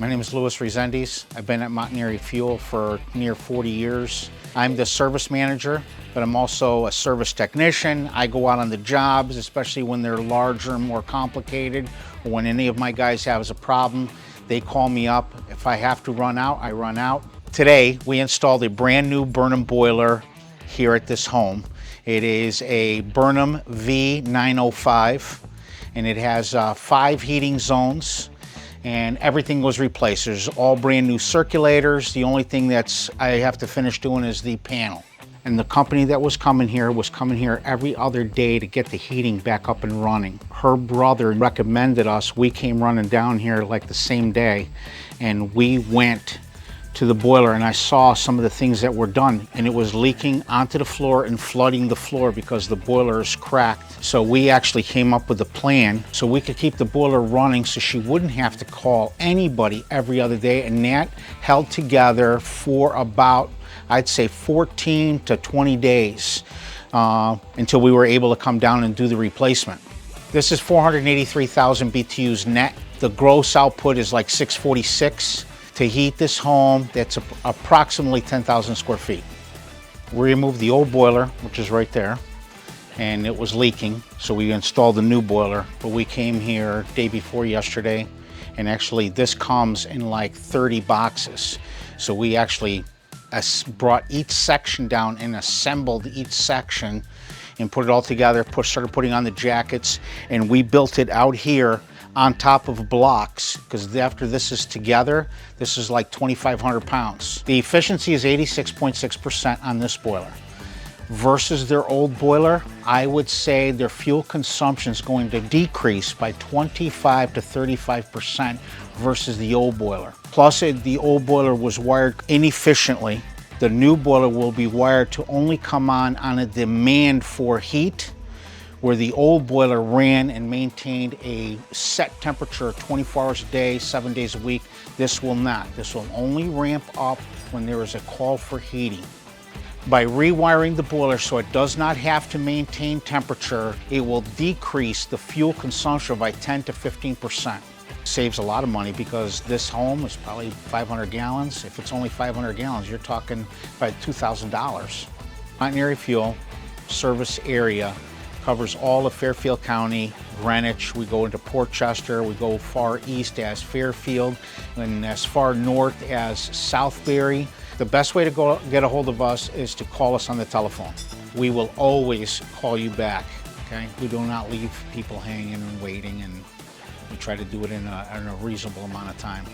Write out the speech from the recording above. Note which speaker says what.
Speaker 1: My name is Louis Resendiz. I've been at Montanari Fuel for near 40 years. I'm the service manager, but I'm also a service technician. I go out on the jobs, especially when they're larger and more complicated, or when any of my guys have a problem, they call me up. If I have to run out, I run out. Today, we installed a brand new Burnham boiler here at this home. It is a Burnham V905, and it has 5 heating zones, and everything was replaced. There's all brand new circulators. The only thing I have to finish doing is the panel. And the company that was coming here every other day to get the heating back up and running. Her brother recommended us. We came running down here like the same day, and we went to the boiler, and I saw some of the things that were done, and it was leaking onto the floor and flooding the floor because the boiler is cracked. So we actually came up with a plan so we could keep the boiler running so she wouldn't have to call anybody every other day, and that held together for about, I'd say, 14 to 20 days until we were able to come down and do the replacement. This is 483,000 BTUs net. The gross output is like 646. To heat this home, that's approximately 10,000 square feet. We removed the old boiler, which is right there, and it was leaking, so we installed a new boiler. But we came here day before yesterday, and actually this comes in like 30 boxes. So we actually brought each section down and assembled each section and put it all together, started putting on the jackets, and we built it out here on top of blocks, because after this is together, this is like 2,500 pounds. The efficiency is 86.6% on this boiler. Versus their old boiler, I would say their fuel consumption is going to decrease by 25 to 35% versus the old boiler. Plus, the old boiler was wired inefficiently. The new boiler will be wired to only come on a demand for heat, where the old boiler ran and maintained a set temperature 24 hours a day, 7 days a week. This will not. This will only ramp up when there is a call for heating. By rewiring the boiler so it does not have to maintain temperature, it will decrease the fuel consumption by 10 to 15%. Saves a lot of money because this home is probably 500 gallons. If it's only 500 gallons, you're talking about $2,000. Montanari Fuel service area covers all of Fairfield County, Greenwich. We go into Port Chester, we go far east as Fairfield, and as far north as Southbury. The best way to get a hold of us is to call us on the telephone. We will always call you back, okay? We do not leave people hanging and waiting, and we try to do it in a reasonable amount of time.